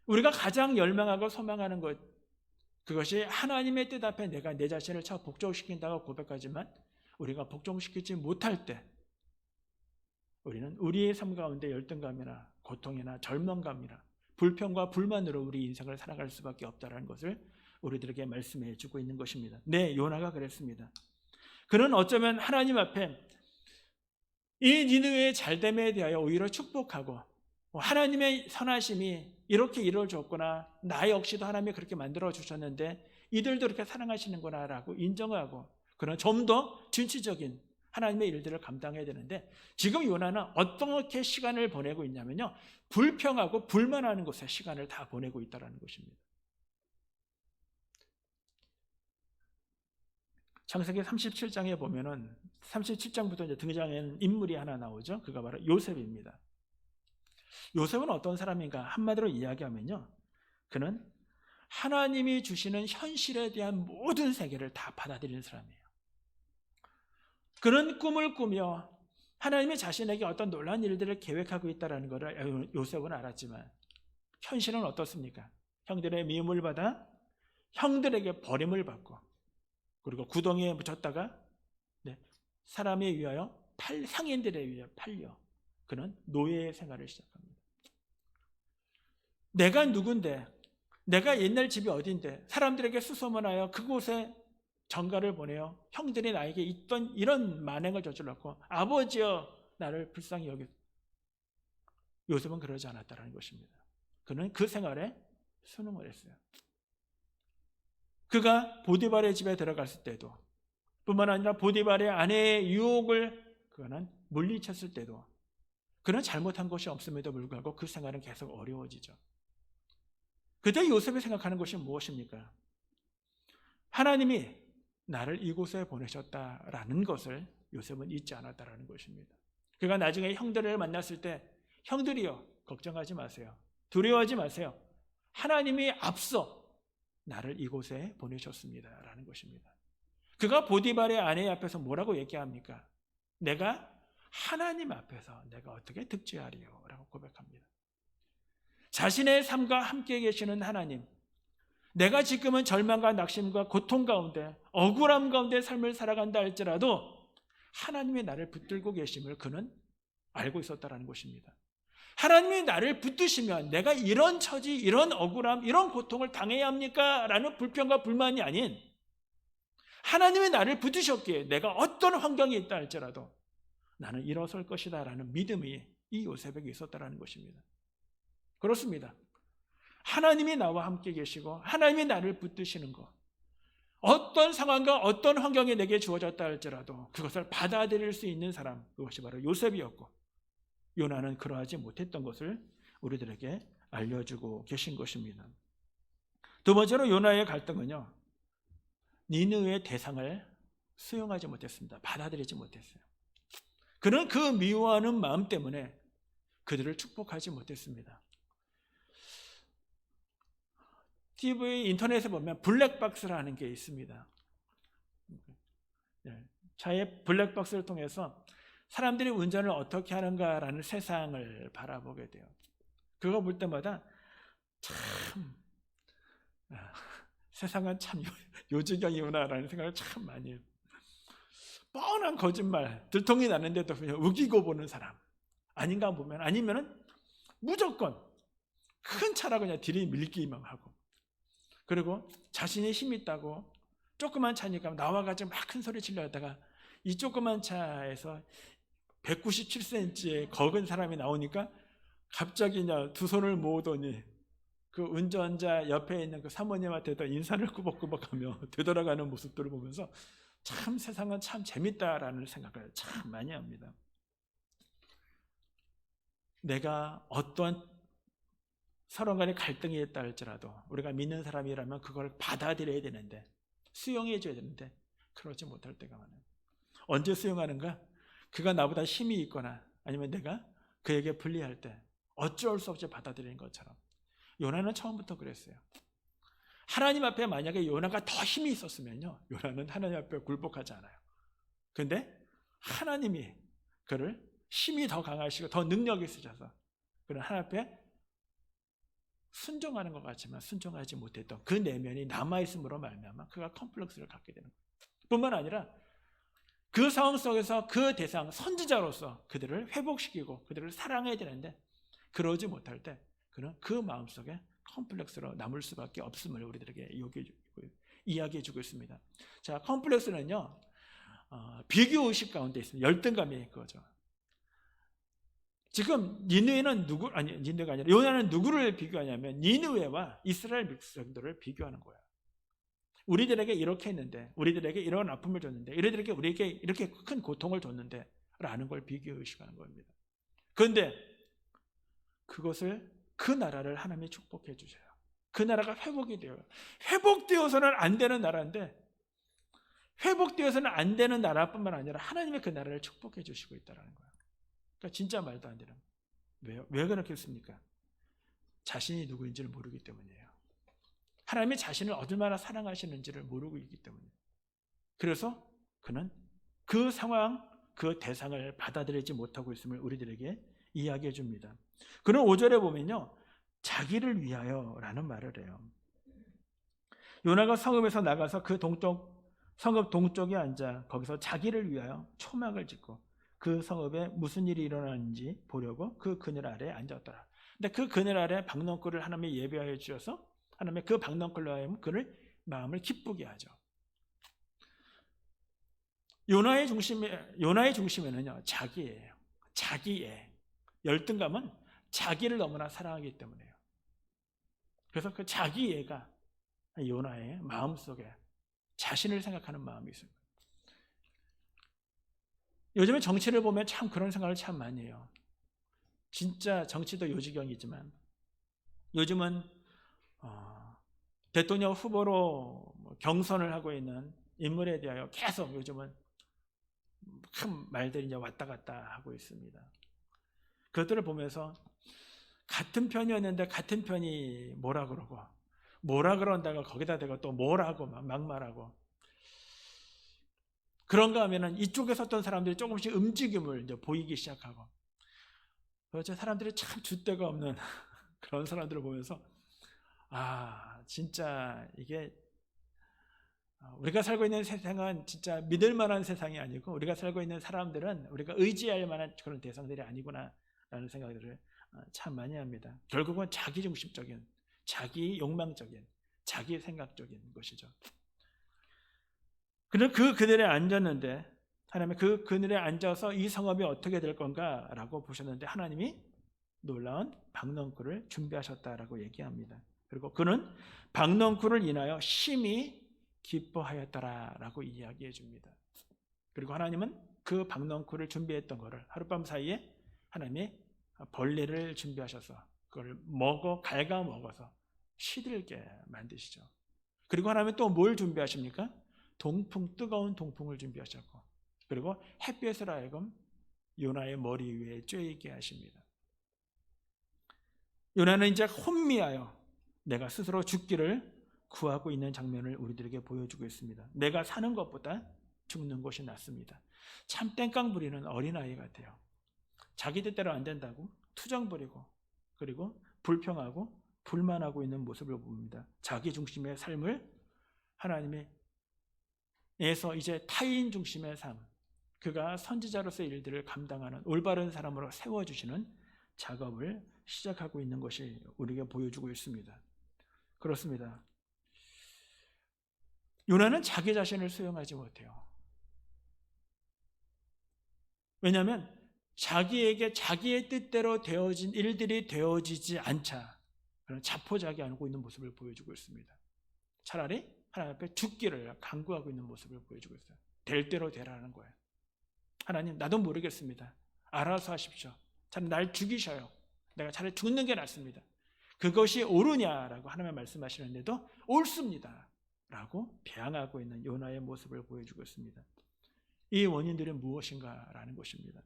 우리가 가장 열망하고 소망하는 것, 그것이 하나님의 뜻 앞에 내가 내 자신을 복종시킨다고 고백하지만 우리가 복종시키지 못할 때 우리는 우리의 삶 가운데 열등감이나 고통이나 절망감이나 불평과 불만으로 우리 인생을 살아갈 수밖에 없다는 것을 우리들에게 말씀해 주고 있는 것입니다. 네, 요나가 그랬습니다. 그는 어쩌면 하나님 앞에 이 니느웨의 잘됨에 대하여 오히려 축복하고 하나님의 선하심이 이렇게 이루어졌구나, 나 역시도 하나님이 그렇게 만들어 주셨는데 이들도 그렇게 사랑하시는구나 라고 인정하고 그런 좀 더 진취적인 하나님의 일들을 감당해야 되는데 지금 요나는 어떻게 시간을 보내고 있냐면요, 불평하고 불만하는 곳에 시간을 다 보내고 있다는 것입니다. 창세기 37장에 보면은 37장부터 이제 등장하는 인물이 하나 나오죠. 그가 바로 요셉입니다. 요셉은 어떤 사람인가? 한마디로 이야기하면요, 그는 하나님이 주시는 현실에 대한 모든 세계를 다 받아들이는 사람이에요. 그는 꿈을 꾸며 하나님이 자신에게 어떤 놀라운 일들을 계획하고 있다는 것을 요셉은 알았지만 현실은 어떻습니까? 형들의 미움을 받아 형들에게 버림을 받고 그리고 구덩이에 묻혔다가 사람에 의하여 상인들에 의하여 팔려 그는 노예의 생활을 시작합니다. 내가 누군데, 내가 옛날 집이 어딘데 사람들에게 수소문하여 그곳에 전가를 보내어 형들이 나에게 있던 이런 만행을 저질렀고 아버지여 나를 불쌍히 여겨. 요셉은 그러지 않았다는 것입니다. 그는 그 생활에 순응을 했어요. 그가 보디발의 집에 들어갔을 때도 뿐만 아니라 보디발의 아내의 유혹을 그는 물리쳤을 때도 그는 잘못한 것이 없음에도 불구하고 그 생활은 계속 어려워지죠. 그때 요셉이 생각하는 것이 무엇입니까? 하나님이 나를 이곳에 보내셨다라는 것을 요셉은 잊지 않았다라는 것입니다. 그가 나중에 형들을 만났을 때 형들이여 걱정하지 마세요. 두려워하지 마세요. 하나님이 앞서 나를 이곳에 보내셨습니다라는 것입니다. 그가 보디발의 아내 앞에서 뭐라고 얘기합니까? 내가 하나님 앞에서 내가 어떻게 득죄하리요? 라고 고백합니다. 자신의 삶과 함께 계시는 하나님, 내가 지금은 절망과 낙심과 고통 가운데 억울함 가운데 삶을 살아간다 할지라도 하나님이 나를 붙들고 계심을 그는 알고 있었다라는 것입니다. 하나님이 나를 붙드시면 내가 이런 처지, 이런 억울함, 이런 고통을 당해야 합니까? 라는 불평과 불만이 아닌 하나님이 나를 붙드셨기에 내가 어떤 환경에 있다 할지라도 나는 일어설 것이다 라는 믿음이 이 요셉에게 있었다라는 것입니다. 그렇습니다. 하나님이 나와 함께 계시고 하나님이 나를 붙드시는 것, 어떤 상황과 어떤 환경이 내게 주어졌다 할지라도 그것을 받아들일 수 있는 사람, 그것이 바로 요셉이었고 요나는 그러하지 못했던 것을 우리들에게 알려주고 계신 것입니다. 두 번째로 요나의 갈등은요, 니느웨의 대상을 수용하지 못했습니다. 받아들이지 못했어요. 그는 그 미워하는 마음 때문에 그들을 축복하지 못했습니다. TV 인터넷에 보면 블랙박스라는 게 있습니다. 차의 블랙박스를 통해서 사람들이 운전을 어떻게 하는가라는 세상을 바라보게 돼요. 그거 볼 때마다 참 세상은 참 요지경이구나라는 생각을 참 많이 해요. 뻔한 거짓말, 들통이 나는데도 그냥 우기고 보는 사람 아닌가 보면, 아니면은 무조건 큰 차라고 그냥 들이밀기만 하고, 그리고 자신이 힘 있다고 조그만 차니까 나와가지고 막 큰 소리 치려다가 이 조그만 차에서 197cm의 거근 사람이 나오니까 갑자기 그냥 두 손을 모으더니 그 운전자 옆에 있는 그 사모님한테도 인사를 꾸벅꾸벅하며 되돌아가는 모습들을 보면서 참 세상은 참 재밌다라는 생각을 참 많이 합니다. 내가 어떤 서로 간에 갈등이 있다 할지라도 우리가 믿는 사람이라면 그걸 받아들여야 되는데, 수용해 줘야 되는데 그러지 못할 때가 많아요. 언제 수용하는가? 그가 나보다 힘이 있거나 아니면 내가 그에게 불리할 때 어쩔 수 없이 받아들이는 것처럼 요나는 처음부터 그랬어요. 하나님 앞에 만약에 요나가 더 힘이 있었으면요, 요나는 하나님 앞에 굴복하지 않아요. 그런데 하나님이 그를 힘이 더 강하시고 더 능력이 있으셔서 그는 하나님 앞에 순종하는 것 같지만 순종하지 못했던 그 내면이 남아있음으로 말미암아 그가 컴플렉스를 갖게 되는 거예요. 뿐만 아니라 그 상황 속에서 그 대상 선지자로서 그들을 회복시키고 그들을 사랑해야 되는데 그러지 못할 때 그는 그 마음속에 컴플렉스로 남을 수밖에 없음을 우리들에게 이야기해 주고 있습니다. 자, 컴플렉스는요, 비교의식 가운데 있습니다. 열등감이 그거죠. 지금 니느웨는 니느웨가 아니라 요나는 누구를 비교하냐면 니느웨와 이스라엘 백성들을 비교하는 거예요. 우리들에게 이렇게 했는데, 우리들에게 이런 아픔을 줬는데, 우리에게 이렇게 큰 고통을 줬는데 라는 걸 비교의식하는 겁니다. 그런데 그것을, 그 나라를 하나님이 축복해 주셔요. 그 나라가 회복이 돼요. 회복되어서는 안 되는 나라인데, 회복되어서는 안 되는 나라뿐만 아니라 하나님의 그 나라를 축복해 주시고 있다는 거예요. 그러니까 진짜 말도 안 되는. 왜요? 왜 그렇겠습니까? 자신이 누구인지를 모르기 때문이에요. 하나님이 자신을 얼마나 사랑하시는지를 모르고 있기 때문이에요. 그래서 그는 그 상황, 그 대상을 받아들이지 못하고 있음을 우리들에게 이야기해 줍니다. 그는 5절에 보면요, 자기를 위하여라는 말을 해요. 요나가 성읍에서 나가서 그 성읍 동쪽에 앉아 거기서 자기를 위하여 초막을 짓고 그 성읍에 무슨 일이 일어나는지 보려고 그 그늘 아래에 앉았더라. 근데 그 그늘 아래 박넝쿨을 하나님이 예배하여 주셔서 하나님의 그 박넝쿨로 하여금 그를 마음을 기쁘게 하죠. 요나의 중심에는요, 자기예요. 자기의 열등감은 자기를 너무나 사랑하기 때문에요. 그래서 그 자기애가 요나의 마음속에 자신을 생각하는 마음이 있습니다. 요즘에 정치를 보면 참 그런 생각을 참 많이 해요. 진짜 정치도 요지경이지만 요즘은 대통령 후보로 경선을 하고 있는 인물에 대하여 계속 요즘은 큰 말들이 이제 왔다 갔다 하고 있습니다. 그것들을 보면서 같은 편이었는데 같은 편이 뭐라 그런다가 거기다 대고 또 뭐라고 막말하고, 그런가 하면은 이쪽에 섰던 사람들이 조금씩 움직임을 이제 보이기 시작하고, 그렇죠. 사람들이 참 줏대가 없는 그런 사람들을 보면서 진짜 이게 우리가 살고 있는 세상은 진짜 믿을 만한 세상이 아니고 우리가 살고 있는 사람들은 우리가 의지할 만한 그런 대상들이 아니구나 라는 생각들을 참 많이 합니다. 결국은 자기중심적인, 자기 욕망적인, 자기 생각적인 것이죠. 그런데 그 그늘에 앉았는데 하나님이 그 그늘에 앉아서 이 성읍이 어떻게 될 건가라고 보셨는데 하나님이 놀라운 박넝쿨을 준비하셨다라고 얘기합니다. 그리고 그는 박넝쿨을 인하여 심히 기뻐하였다라고 이야기해 줍니다. 그리고 하나님은 그 박넝쿨을 준비했던 것을 하룻밤 사이에 하나님이 벌레를 준비하셔서 그걸 갉아 먹어서 시들게 만드시죠. 그리고 하나님은 또 뭘 준비하십니까? 뜨거운 동풍을 준비하셨고 그리고 햇볕을 하여금 요나의 머리 위에 쬐게 하십니다. 요나는 이제 혼미하여 내가 스스로 죽기를 구하고 있는 장면을 우리들에게 보여주고 있습니다. 내가 사는 것보다 죽는 것이 낫습니다. 참 땡깡 부리는 어린아이 같아요. 자기 뜻대로 안 된다고 투정 부리고 그리고 불평하고 불만하고 있는 모습을 봅니다. 자기 중심의 삶을 하나님에서 이제 타인 중심의 삶, 그가 선지자로서의 일들을 감당하는 올바른 사람으로 세워주시는 작업을 시작하고 있는 것이 우리에게 보여주고 있습니다. 그렇습니다. 요나는 자기 자신을 수용하지 못해요. 왜냐하면 자기에게 자기의 뜻대로 되어진 일들이 되어지지 않자 그런 자포자기하고 있는 모습을 보여주고 있습니다. 차라리 하나님 앞에 죽기를 간구하고 있는 모습을 보여주고 있어요. 될 대로 되라는 거예요. 하나님, 나도 모르겠습니다. 알아서 하십시오. 차라리 날 죽이셔요. 내가 차라리 죽는 게 낫습니다. 그것이 옳으냐라고 하나님 말씀하시는데도 옳습니다 라고 배앙하고 있는 요나의 모습을 보여주고 있습니다. 이 원인들은 무엇인가라는 것입니다.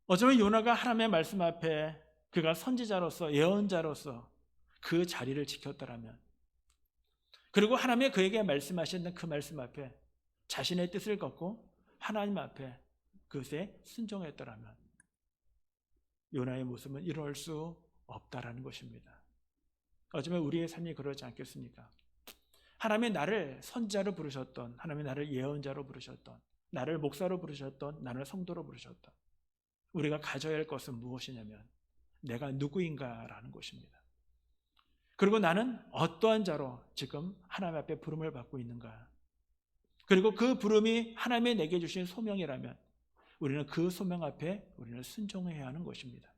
어쩌면 요나가 하나님의 말씀 앞에 그가 선지자로서 예언자로서 그 자리를 지켰더라면 그리고 하나님의 그에게 말씀하시는 그 말씀 앞에 자신의 뜻을 걷고 하나님 앞에 그것에 순종했더라면 요나의 모습은 이럴 수 없다라는 것입니다. 어쩌면 우리의 삶이 그러지 않겠습니까? 하나님이 나를 선지자로 부르셨던, 하나님이 나를 예언자로 부르셨던, 나를 목사로 부르셨던, 나를 성도로 부르셨던 우리가 가져야 할 것은 무엇이냐면 내가 누구인가라는 것입니다. 그리고 나는 어떠한 자로 지금 하나님 앞에 부름을 받고 있는가? 그리고 그 부름이 하나님이 내게 주신 소명이라면 우리는 그 소명 앞에 우리는 순종해야 하는 것입니다.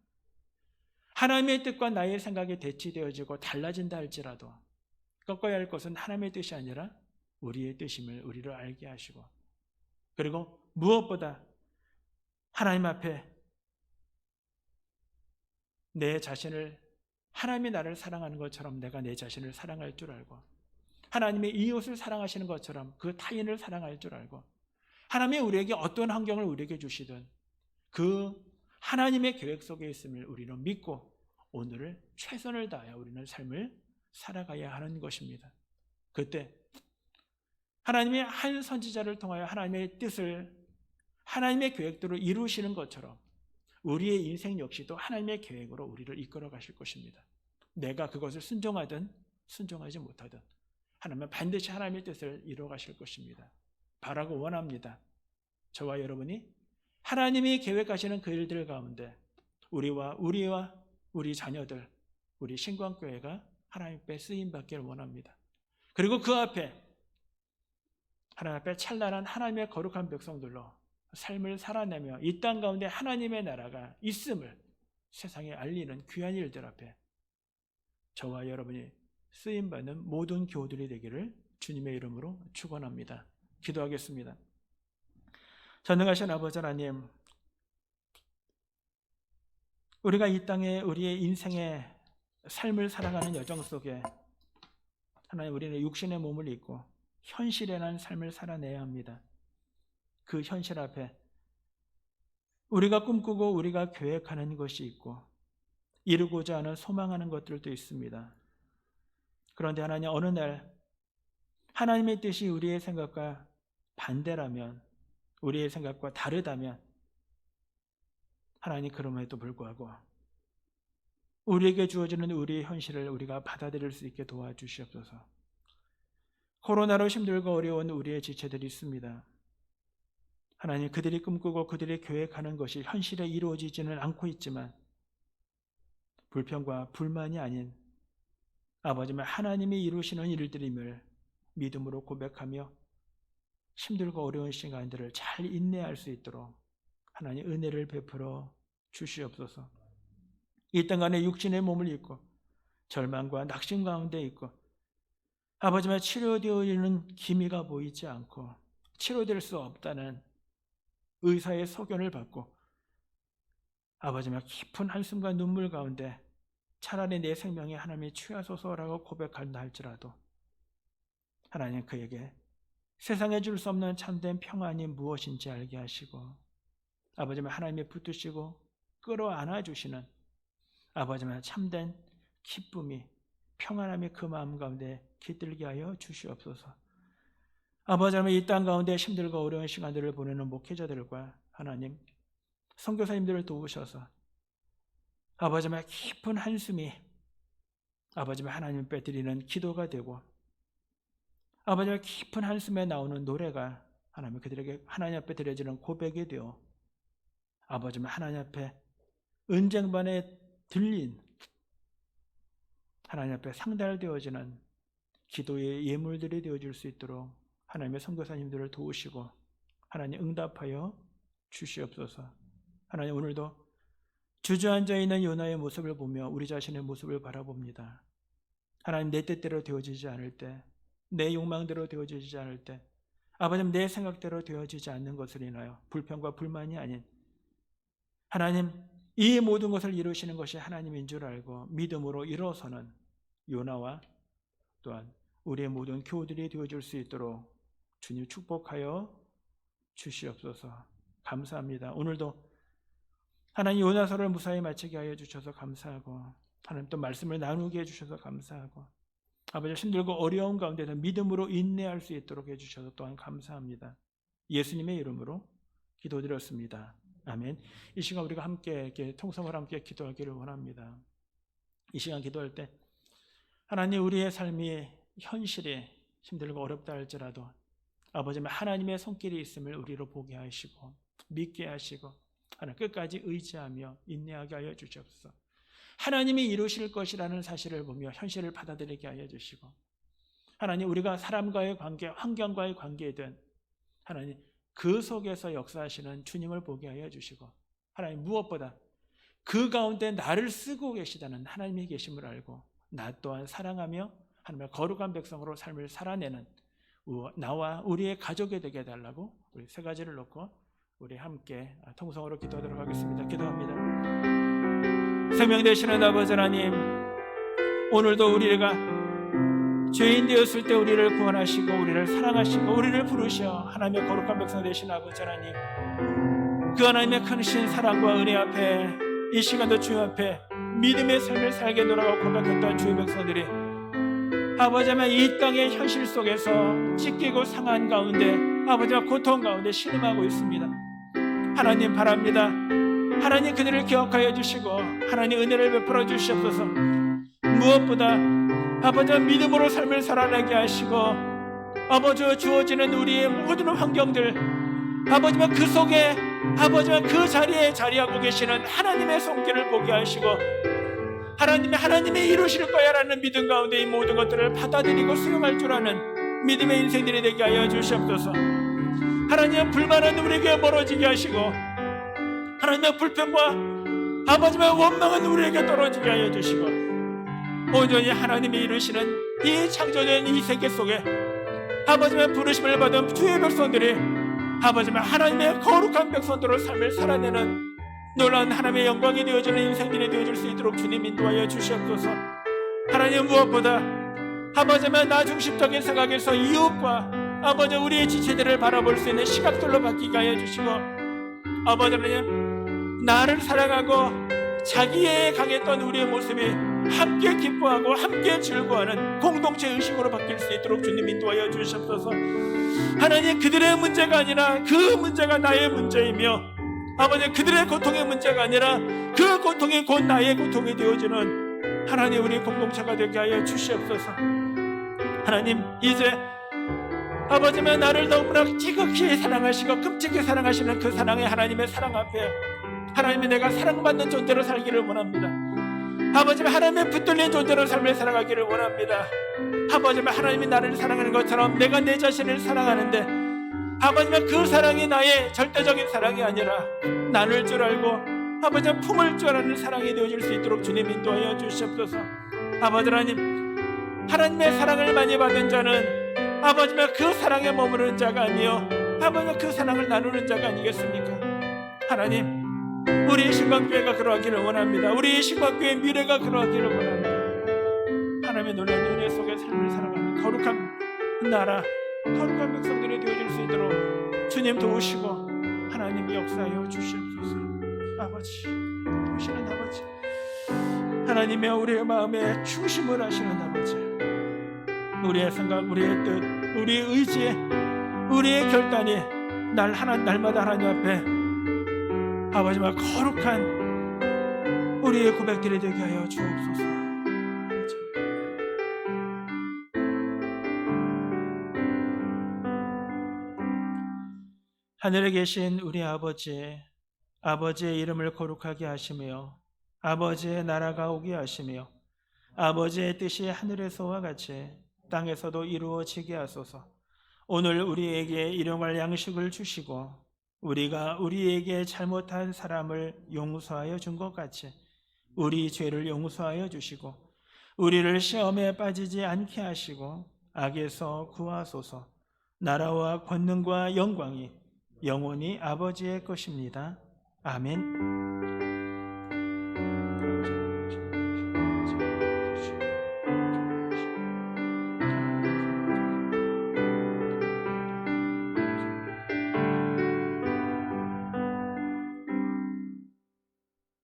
하나님의 뜻과 나의 생각이 대치되어지고 달라진다 할지라도 꺾어야 할 것은 하나님의 뜻이 아니라 우리의 뜻임을 우리를 알게 하시고 그리고 무엇보다 하나님 앞에 내 자신을 하나님이 나를 사랑하는 것처럼 내가 내 자신을 사랑할 줄 알고 하나님의 이웃을 사랑하시는 것처럼 그 타인을 사랑할 줄 알고 하나님이 우리에게 어떤 환경을 우리에게 주시든 그 하나님의 계획 속에 있음을 우리는 믿고 오늘을 최선을 다하여 우리는 삶을 살아가야 하는 것입니다. 그때 하나님의 한 선지자를 통하여 하나님의 뜻을 하나님의 계획대로 이루시는 것처럼 우리의 인생 역시도 하나님의 계획으로 우리를 이끌어 가실 것입니다. 내가 그것을 순종하든 순종하지 못하든 하나님은 반드시 하나님의 뜻을 이루어 가실 것입니다. 바라고 원합니다. 저와 여러분이 하나님이 계획하시는 그 일들 가운데 우리와 우리 자녀들, 우리 신광교회가 하나님 앞에 쓰임받기를 원합니다. 그리고 그 앞에 하나님 앞에 찬란한 하나님의 거룩한 백성들로 삶을 살아내며 이 땅 가운데 하나님의 나라가 있음을 세상에 알리는 귀한 일들 앞에 저와 여러분이 쓰임받는 모든 교우들이 되기를 주님의 이름으로 축원합니다. 기도하겠습니다. 전능하신 아버지 하나님, 우리가 이 땅에 우리의 인생의 삶을 살아가는 여정 속에 하나님 우리는 육신의 몸을 입고 현실에 난 삶을 살아내야 합니다. 그 현실 앞에 우리가 꿈꾸고 우리가 계획하는 것이 있고 이루고자 하는 소망하는 것들도 있습니다. 그런데 하나님 어느 날 하나님의 뜻이 우리의 생각과 반대라면 우리의 생각과 다르다면 하나님 그럼에도 불구하고 우리에게 주어지는 우리의 현실을 우리가 받아들일 수 있게 도와주시옵소서. 코로나로 힘들고 어려운 우리의 지체들이 있습니다. 하나님, 그들이 꿈꾸고 그들이 계획하는 것이 현실에 이루어지지는 않고 있지만 불평과 불만이 아닌 아버지 하나님이 이루시는 일들임을 믿음으로 고백하며 힘들고 어려운 시간들을 잘 인내할 수 있도록 하나님 은혜를 베풀어 주시옵소서. 이 땅 안에 육신의 몸을 입고 절망과 낙심 가운데 있고 아버지만 치료되어 있는 기미가 보이지 않고 치료될 수 없다는 의사의 소견을 받고 아버지만 깊은 한숨과 눈물 가운데 차라리 내 생명에 하나님이 취하소서라고 고백한다 할지라도 하나님 그에게 세상에 줄 수 없는 참된 평안이 무엇인지 알게 하시고 아버지만 하나님이 붙드시고 끌어안아 주시는 아버지만 참된 기쁨이 평안함이 그 마음 가운데 깃들게 하여 주시옵소서. 아버지는 이 땅 가운데 힘들고 어려운 시간들을 보내는 목회자들과 하나님 선교사님들을 도우셔서 아버지만 깊은 한숨이 아버지만 하나님 앞에 드리는 기도가 되고 아버지만 깊은 한숨에 나오는 노래가 하나님 그들에게 하나님 앞에 드려지는 고백이 되어 아버지만 하나님 앞에 은쟁반에 들린 하나님 앞에 상달되어지는 기도의 예물들이 되어줄 수 있도록 하나님의 선교사님들을 도우시고 하나님 응답하여 주시옵소서. 하나님 오늘도 주저앉아 있는 요나의 모습을 보며 우리 자신의 모습을 바라봅니다. 하나님 내 뜻대로 되어지지 않을 때, 내 욕망대로 되어지지 않을 때, 아버님 내 생각대로 되어지지 않는 것을 인하여 불평과 불만이 아닌 하나님 이 모든 것을 이루시는 것이 하나님인 줄 알고 믿음으로 일어서는 요나와 또한 우리의 모든 교우들이 되어줄 수 있도록 주님 축복하여 주시옵소서. 감사합니다. 오늘도 하나님 요나서를 무사히 마치게 하여 주셔서 감사하고 하나님 또 말씀을 나누게 해주셔서 감사하고 아버지 힘들고 어려운 가운데서 믿음으로 인내할 수 있도록 해주셔서 또한 감사합니다. 예수님의 이름으로 기도드렸습니다. 아멘. 이 시간 우리가 함께 이렇게 통성을 함께 기도하기를 원합니다. 이 시간 기도할 때 하나님 우리의 삶이 현실이 힘들고 어렵다 할지라도 아버지 하나님의 손길이 있음을 우리로 보게 하시고 믿게 하시고 하나님 끝까지 의지하며 인내하게 하여 주시옵소서. 하나님이 이루실 것이라는 사실을 보며 현실을 받아들이게 하여 주시고 하나님 우리가 사람과의 관계, 환경과의 관계든 하나님 그 속에서 역사하시는 주님을 보게 하여 주시고 하나님 무엇보다 그 가운데 나를 쓰고 계시다는 하나님이 계심을 알고 나 또한 사랑하며 하나님의 거룩한 백성으로 삶을 살아내는 나와 우리의 가족이 되게 해달라고 우리 세 가지를 놓고 우리 함께 통성으로 기도하도록 하겠습니다. 기도합니다. 생명 되시는 아버지 하나님, 오늘도 우리가 죄인 되었을 때 우리를 구원하시고 우리를 사랑하시고 우리를 부르셔 하나님의 거룩한 백성 되신 아버지 하나님, 그 하나님의 크신 사랑과 은혜 앞에 이 시간도 주님 앞에 믿음의 삶을 살게 노라고 고백했던 주의 백성들이 아버지 하나님 이 땅의 현실 속에서 찢기고 상한 가운데 아버지와 고통 가운데 신음하고 있습니다. 하나님 바랍니다. 하나님 그들을 기억하여 주시고 하나님 은혜를 베풀어 주시옵소서. 무엇보다 아버지와 믿음으로 삶을 살아내게 하시고 아버지와 주어지는 우리의 모든 환경들 아버지와 그 속에 아버지와 그 자리에 자리하고 계시는 하나님의 손길을 보게 하시고 하나님이 이루실 거야 라는 믿음 가운데 이 모든 것들을 받아들이고 수용할 줄 아는 믿음의 인생들이 되게 하여 주시옵소서. 하나님 불만은 우리에게 멀어지게 하시고 하나님의 불평과 아버지의 원망은 우리에게 떨어지게 하여 주시고 온전히 하나님이 이루시는 이 창조된 이 세계 속에 아버지의 부르심을 받은 주의 백성들이 아버지의 하나님의 거룩한 백성들로 삶을 살아내는 놀라운 하나님의 영광이 되어지는 인생들이 되어줄 수 있도록 주님 인도하여 주시옵소서. 하나님 무엇보다 아버지의 나 중심적인 생각에서 이웃과 아버지 우리의 지체들을 바라볼 수 있는 시각들로 바뀌게 하여 주시고 아버지 하나님 나를 사랑하고 자기에 강했던 우리의 모습이 함께 기뻐하고 함께 즐거워하는 공동체 의식으로 바뀔 수 있도록 주님 인도하여 주시옵소서. 하나님 그들의 문제가 아니라 그 문제가 나의 문제이며 아버지 그들의 고통의 문제가 아니라 그 고통이 곧 나의 고통이 되어지는 하나님 우리 공동체가 되게 하여 주시옵소서. 하나님 이제 아버지면 나를 너무나 지극히 사랑하시고 끔찍히 사랑하시는 그 사랑의 하나님의 사랑 앞에 하나님이 내가 사랑받는 존재로 살기를 원합니다. 아버지면 하나님의 붙들린 존재로 삶을 살아가기를 원합니다. 아버지면 하나님이 나를 사랑하는 것처럼 내가 내 자신을 사랑하는데 아버지면 그 사랑이 나의 절대적인 사랑이 아니라 나눌 줄 알고 아버지는 품을 줄 아는 사랑이 되어질 수 있도록 주님 인도하여 주시옵소서. 아버지 하나님의 사랑을 많이 받은 자는 아버지면 그 사랑에 머무르는 자가 아니요 아버지면 그 사랑을 나누는 자가 아니겠습니까? 하나님 우리의 신광교회가 그러하기를 원합니다. 우리의 신광교회의 미래가 그러하기를 원합니다. 하나님의 놀라운 은혜 속에 삶을 살아가는 거룩한 나라 거룩한 백성들이 되어질 수 있도록 주님 도우시고 하나님 역사하여 주시옵소서. 아버지 도우시는 아버지 하나님의 우리의 마음에 중심을 하시는 아버지 우리의 생각 우리의 뜻 우리의 의지 우리의 결단이 날마다 하나님 앞에 아버지와 거룩한 우리의 고백들이 되게 하여 주옵소서. 아버지. 하늘에 계신 우리 아버지의 이름을 거룩하게 하시며 아버지의 나라가 오게 하시며 아버지의 뜻이 하늘에서와 같이 땅에서도 이루어지게 하소서. 오늘 우리에게 일용할 양식을 주시고 우리가 우리에게 잘못한 사람을 용서하여 준 것 같이 우리 죄를 용서하여 주시고 우리를 시험에 빠지지 않게 하시고 악에서 구하소서. 나라와 권능과 영광이 영원히 아버지의 것입니다. 아멘.